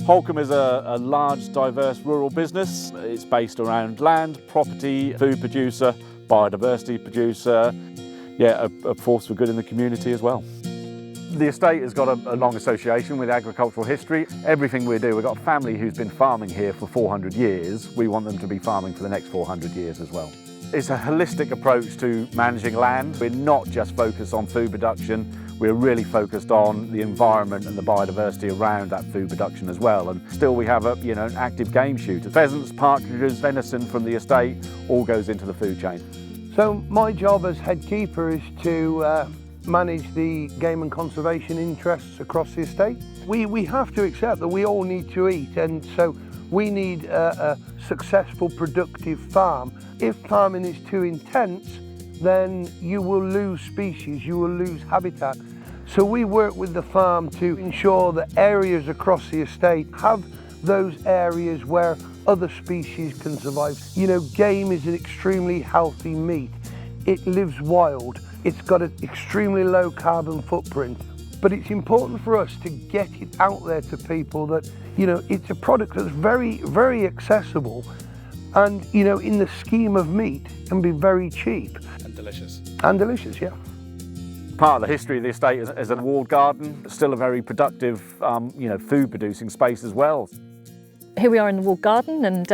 Holkham is a large, diverse rural business. It's based around land, property, food producer, biodiversity producer, a force for good in the community as well. The estate has got a long association with agricultural history. Everything we do, we've got a family who's been farming here for 400 years. We want them to be farming for the next 400 years as well. It's a holistic approach to managing land. We're not just focused on food production, we're really focused on the environment and the biodiversity around that food production as well. And still we have an active game shooter. Pheasants, partridges, venison from the estate all goes into the food chain. So my job as head keeper is to manage the game and conservation interests across the estate. We have to accept that we all need to eat, and so we need a successful, productive farm. If farming is too intense, then you will lose species, you will lose habitat. So we work with the farm to ensure that areas across the estate have those areas where other species can survive. You know, game is an extremely healthy meat. It lives wild. It's got an extremely low carbon footprint. But it's important for us to get it out there to people that, it's a product that's very, very accessible and, in the scheme of meat, can be very cheap. And delicious. And delicious, yeah. Part of the history of the estate is a walled garden, still a very productive, food producing space as well. Here we are in the walled garden, and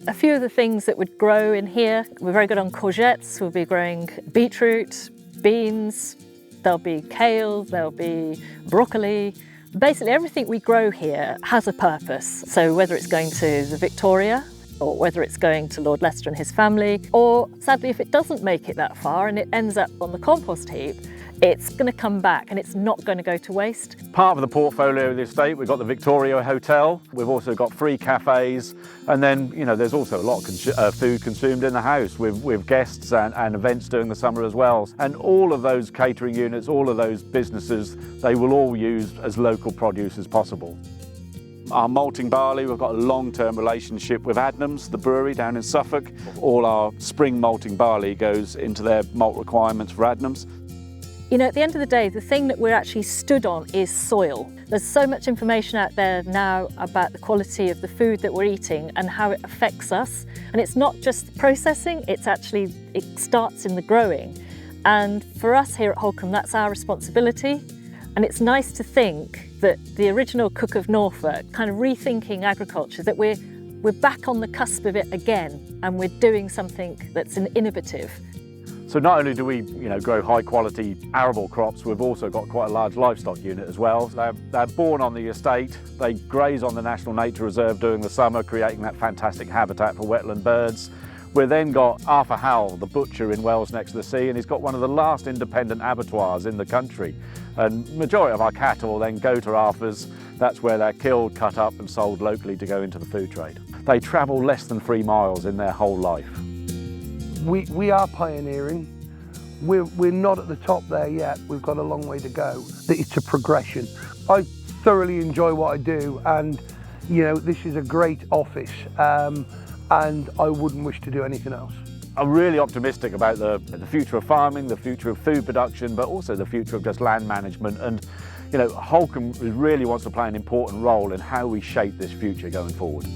a few of the things that would grow in here, we're very good on courgettes, we'll be growing beetroot, beans, there'll be kale, there'll be broccoli. Basically everything we grow here has a purpose. So whether it's going to the Victoria, or whether it's going to Lord Leicester and his family, or sadly if it doesn't make it that far and it ends up on the compost heap, it's going to come back and it's not going to go to waste. Part of the portfolio of the estate, we've got the Victoria Hotel, we've also got 3 cafes, and then there's also a lot of food consumed in the house with guests and events during the summer as well. And all of those catering units, all of those businesses, they will all use as local produce as possible. Our malting barley, we've got a long-term relationship with Adnams, the brewery down in Suffolk. All our spring malting barley goes into their malt requirements for Adnams. At the end of the day, the thing that we're actually stood on is soil. There's so much information out there now about the quality of the food that we're eating and how it affects us. And it's not just the processing, it starts in the growing. And for us here at Holkham, that's our responsibility. And it's nice to think that the original Cook of Norfolk, kind of rethinking agriculture, that we're back on the cusp of it again, and we're doing something that's innovative. So not only do we grow high quality arable crops, we've also got quite a large livestock unit as well. They're born on the estate, they graze on the National Nature Reserve during the summer, creating that fantastic habitat for wetland birds. We've then got Arthur Howell, the butcher in Wells next to the sea, and he's got one of the last independent abattoirs in the country. And majority of our cattle then go to Arthur's. That's where they're killed, cut up and sold locally to go into the food trade. They travel less than 3 miles in their whole life. We are pioneering. We're not at the top there yet. We've got a long way to go. It's a progression. I thoroughly enjoy what I do, and this is a great office, and I wouldn't wish to do anything else. I'm really optimistic about the future of farming, the future of food production, but also the future of just land management. And Holkham really wants to play an important role in how we shape this future going forward.